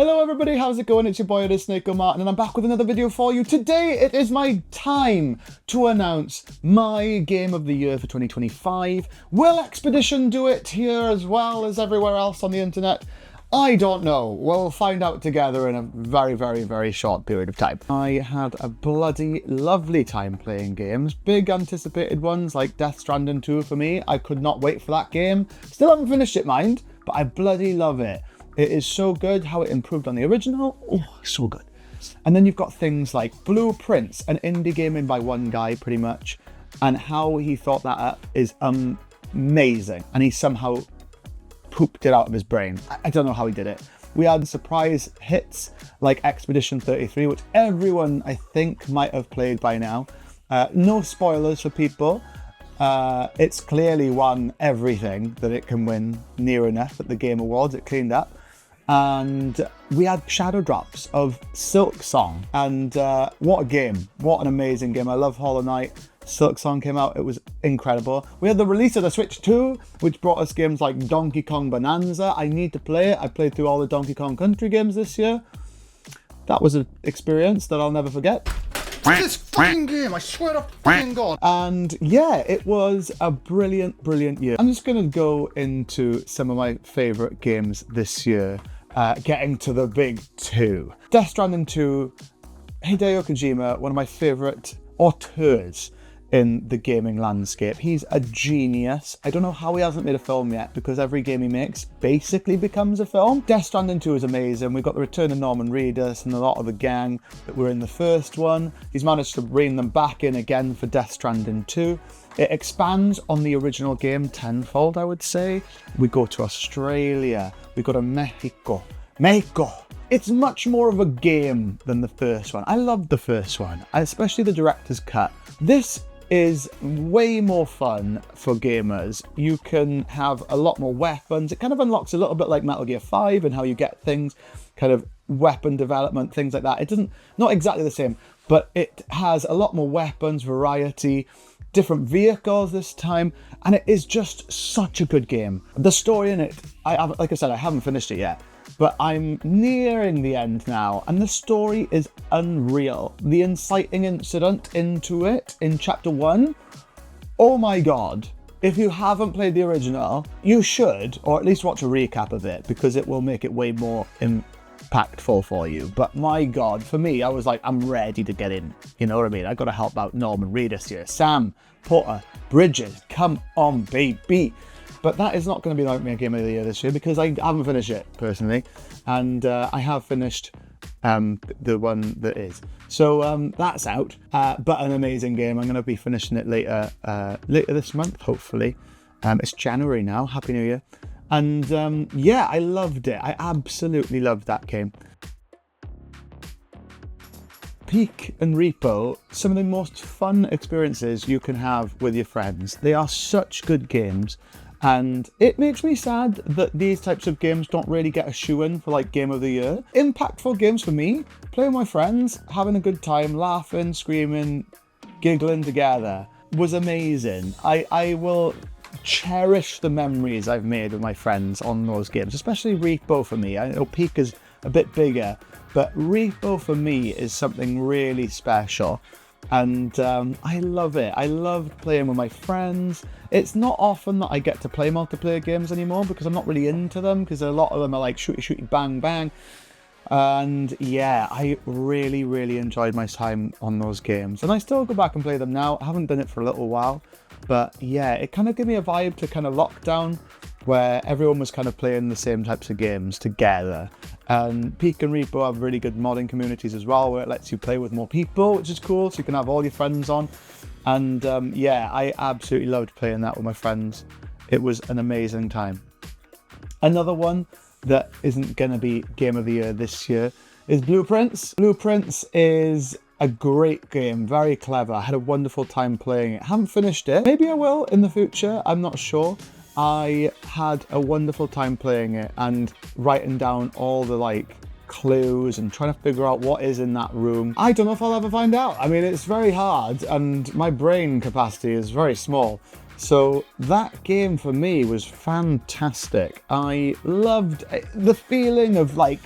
Hello everybody, how's it going? It's your boy, it is Snake Martin, and I'm back with another video for you. Today, it is my time to announce my Game of the Year for 2025. Will Expedition do it here as well as everywhere else on the internet? I don't know. We'll find out together in a very short period of time. I had a bloody lovely time playing games. Big anticipated ones like Death Stranding 2 for me. I could not wait for that game. Still haven't finished it, mind, but I bloody love it. It is so good how it improved on the original. Oh, so good. And then you've got things like Blueprints, an indie game made by one guy pretty much, and how he thought that up is amazing. And he somehow pooped it out of his brain. I don't know how he did it. We had surprise hits like Expedition 33, which everyone I think might have played by now. No spoilers for people. It's clearly won everything that it can win near enough at the Game Awards. It cleaned up. And we had shadow drops of Silk Song. And what a game. What an amazing game. I love Hollow Knight. Silk Song came out. It was incredible. We had the release of the Switch 2, which brought us games like Donkey Kong Bonanza. I need to play it. I played through all the Donkey Kong Country games this year. That was an experience that I'll never forget. This fucking game, I swear to fucking God. And yeah, it was a brilliant year. I'm just gonna go into some of my favorite games this year, getting to the big two. Death Stranding 2, Hideo Kojima, one of my favorite auteurs in the gaming landscape. He's a genius. I don't know how he hasn't made a film yet, because every game he makes basically becomes a film. Death Stranding 2 is amazing. We've got the return of Norman Reedus and a lot of the gang that were in the first one. He's managed to bring them back in again for Death Stranding 2. It expands on the original game tenfold, I would say. We go to Australia. We go to Mexico. It's much more of a game than the first one. I loved the first one, especially the director's cut. This is way more fun for gamers. You can have a lot more weapons. It kind of unlocks a little bit like Metal Gear 5 and how you get things, kind of weapon development, things like that. It doesn't, not exactly the same, but it has a lot more weapons, variety, different vehicles this time, and it is just such a good game. The story in it, like I said, I haven't finished it yet, but I'm nearing the end now, and the story is unreal. The inciting incident into it in chapter 1, oh my god. If you haven't played the original, you should, or at least watch a recap of it, because it will make it way more impactful for you. But my god, for me, I was like, I'm ready to get in. You know what I mean? I gotta help out Norman Reedus here. Sam, Porter, Bridges, come on, baby. But that is not going to be like my Game of the Year this year, because I haven't finished it, personally. And I have finished the one that is. So that's out. But an amazing game. I'm going to be finishing it later this month, hopefully. It's January now. Happy New Year. And yeah, I loved it. I absolutely loved that game. Peak and Repo, some of the most fun experiences you can have with your friends. They are such good games. And it makes me sad that these types of games don't really get a shoe-in for like Game of the Year. Impactful games for me, playing with my friends, having a good time, laughing, screaming, giggling together was amazing. I will cherish the memories I've made with my friends on those games, especially Repo for me. I know Peak is a bit bigger, but Repo for me is something really special. And I love it. I love playing with my friends. It's not often that I get to play multiplayer games anymore, because I'm not really into them, because a lot of them are like shooty, bang, bang. And yeah, I really enjoyed my time on those games. And I still go back and play them now. I haven't done it for a little while. But yeah, it kind of gave me a vibe to kind of lockdown, where everyone was kind of playing the same types of games together. And Peak and Repo have really good modding communities as well, where it lets you play with more people, which is cool, so you can have all your friends on. And yeah, I absolutely loved playing that with my friends. It was an amazing time. Another one that isn't going to be Game of the Year this year is Blueprints. Blueprints is a great game, very clever. I had a wonderful time playing it. Haven't finished it. Maybe I will in the future, I'm not sure. I had a wonderful time playing it and writing down all the like clues and trying to figure out what is in that room. I don't know if I'll ever find out. I mean, it's very hard and my brain capacity is very small. So that game for me was fantastic. I loved the feeling of like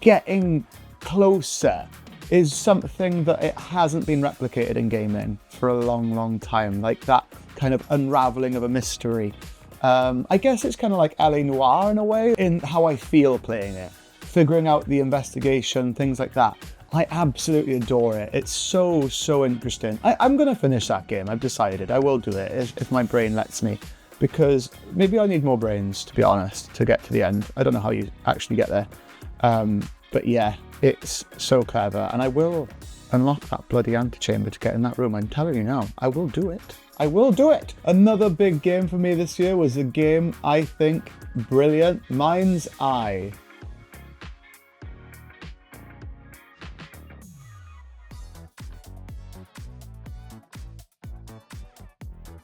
getting closer is something that it hasn't been replicated in gaming for a long, long time. Like that kind of unraveling of a mystery. I guess it's kind of like LA Noire in a way, in how I feel playing it. Figuring out the investigation, things like that. I absolutely adore it. It's so, so interesting. I'm going to finish that game. I've decided. I will do it if my brain lets me. Because maybe I need more brains, to be honest, to get to the end. I don't know how you actually get there. But yeah, it's so clever. And I will unlock that bloody antechamber to get in that room. I'm telling you now, I will do it. I will do it. Another big game for me this year was a game I think brilliant. Mind's Eye.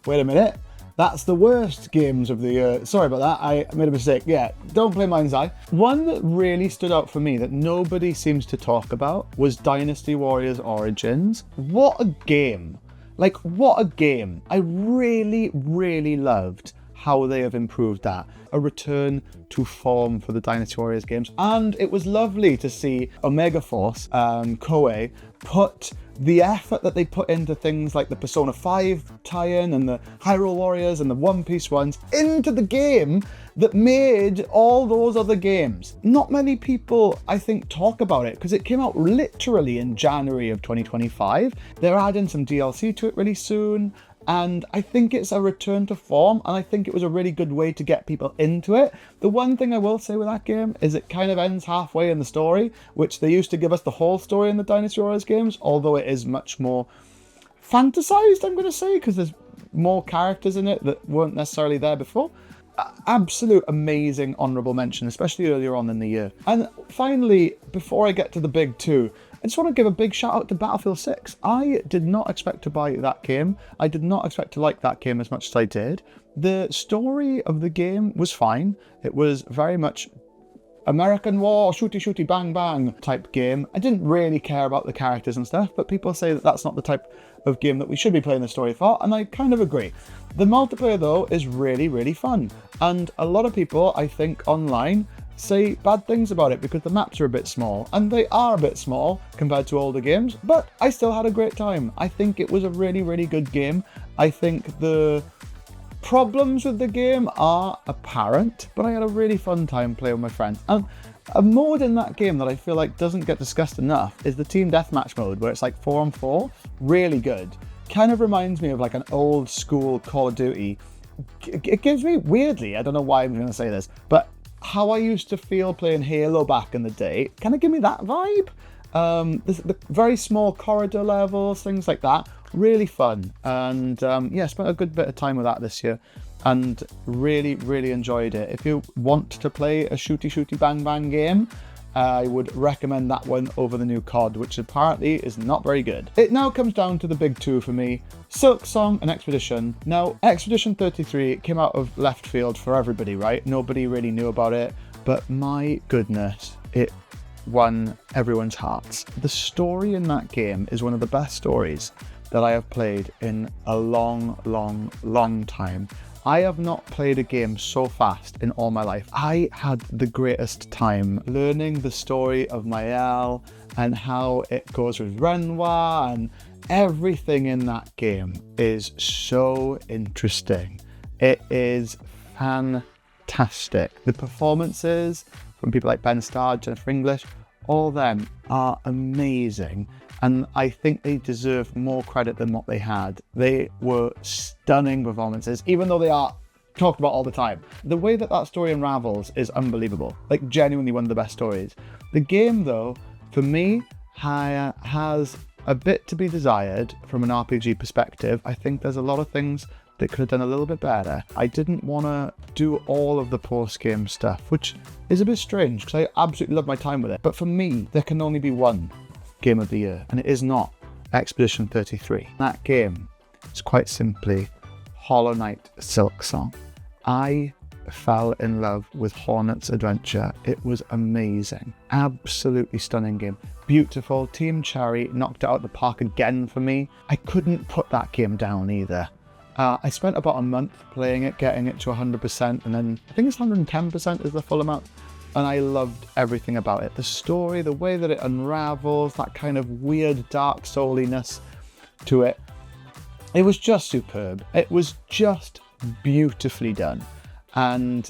Wait a minute. That's the worst games of the year. Sorry about that, I made a mistake. Yeah, don't play Mind's Eye. One that really stood out for me that nobody seems to talk about was Dynasty Warriors Origins. What a game. Like, what a game. I really, really loved how they have improved that. A return to form for the Dynasty Warriors games. And it was lovely to see Omega Force, Koei, put the effort that they put into things like the Persona 5 tie-in and the Hyrule Warriors and the One Piece ones into the game that made all those other games. Not many people, I think, talk about it because it came out literally in January of 2025. They're adding some DLC to it really soon. And I think it's a return to form, and I think it was a really good way to get people into it. The one thing I will say with that game is it kind of ends halfway in the story, which they used to give us the whole story in the Dynasty Warriors games, although it is much more fantasized, I'm going to say, because there's more characters in it that weren't necessarily there before. Absolute amazing honourable mention, especially earlier on in the year. And finally, before I get to the big two, I just want to give a big shout out to Battlefield 6. I did not expect to buy that game. I did not expect to like that game as much as I did. The story of the game was fine. It was very much American war, shooty shooty bang bang type game. I didn't really care about the characters and stuff, but people say that that's not the type of game that we should be playing the story for, and I kind of agree. The multiplayer though is really, really fun. And a lot of people, I think, online say bad things about it because the maps are a bit small, and they are a bit small compared to older games, but I still had a great time. I think it was a really, really good game. I think the problems with the game are apparent, but I had a really fun time playing with my friends. And a mode in that game that I feel like doesn't get discussed enough is the team deathmatch mode, where it's like 4-on-4. Really good. Kind of reminds me of like an old school Call of Duty. It gives me, weirdly, I don't know why I'm going to say this, but how I used to feel playing Halo back in the day, kind of give me that vibe. The very small corridor levels, things like that, really fun. And yeah, spent a good bit of time with that this year and really, really enjoyed it. If you want to play a shooty shooty bang bang game, I would recommend that one over the new COD, which apparently is not very good. It now comes down to the big two for me, Silksong and Expedition. Now, Expedition 33 came out of left field for everybody, right? Nobody really knew about it, but my goodness, it won everyone's hearts. The story in that game is one of the best stories that I have played in a long, long, long time. I have not played a game so fast in all my life. I had the greatest time learning the story of Mael and how it goes with Renoir, and everything in that game is so interesting. It is fantastic. The performances from people like Ben Starr, Jennifer English, all of them are amazing. And I think they deserve more credit than what they had. They were stunning performances, even though they are talked about all the time. The way that that story unravels is unbelievable. Like, genuinely one of the best stories. The game, though, for me, has a bit to be desired from an RPG perspective. I think there's a lot of things that could have done a little bit better. I didn't want to do all of the post-game stuff, which is a bit strange because I absolutely love my time with it. But for me, there can only be one game of the year, and it is not Expedition 33. That game is quite simply Hollow Knight Silksong. I fell in love with Hornet's Adventure. It was amazing. Absolutely stunning game. Beautiful. Team Cherry knocked it out of the park again for me. I couldn't put that game down either. I spent about a month playing it, getting it to 100%, and then I think it's 110% is the full amount. and I loved everything about it. The story, the way that it unravels, that kind of weird dark souliness to it. It was just superb. It was just beautifully done. And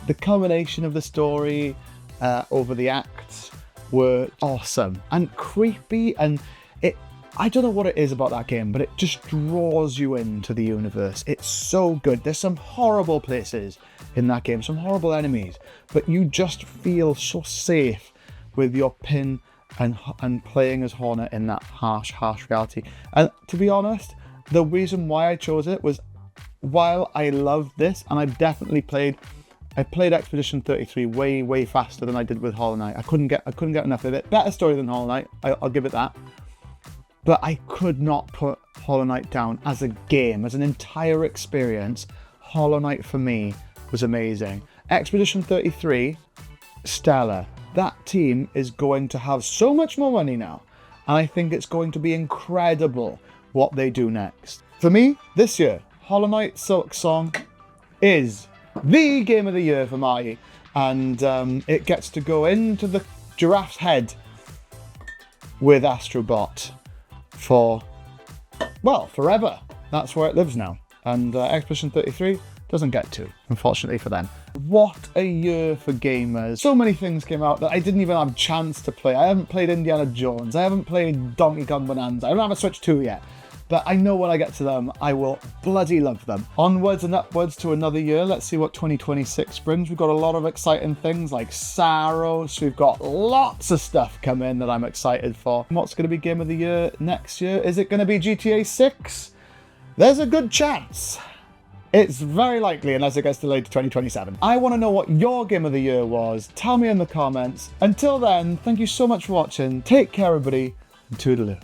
the culmination of the story over the acts were awesome and creepy, and I don't know what it is about that game, but it just draws you into the universe. It's so good. There's some horrible places in that game, some horrible enemies, but you just feel so safe with your pin and playing as Hornet in that harsh reality. And to be honest, the reason why I chose it was, while I loved this, and I played Expedition 33 way faster than I did with Hollow Knight. I couldn't get enough of it. Better story than Hollow Knight, I'll give it that. But I could not put Hollow Knight down as a game, as an entire experience. Hollow Knight for me was amazing. Expedition 33, stellar. That team is going to have so much more money now, and I think it's going to be incredible what they do next. For me, this year, Hollow Knight Silk Song is the game of the year for Marty, and it gets to go into the Giraffe's head with Astrobot for, well, forever. That's where it lives now. And Expedition 33 doesn't get to, unfortunately for them. What a year for gamers. So many things came out that I didn't even have a chance to play. I haven't played Indiana Jones. I haven't played Donkey Kong Bonanza. I don't have a Switch 2 yet. But I know when I get to them, I will bloody love them. Onwards and upwards to another year. Let's see what 2026 brings. We've got a lot of exciting things like Saros. We've got lots of stuff coming that I'm excited for. What's going to be Game of the Year next year? Is it going to be GTA 6? There's a good chance. It's very likely, unless it gets delayed to 2027. I want to know what your Game of the Year was. Tell me in the comments. Until then, thank you so much for watching. Take care, everybody, and toodaloo.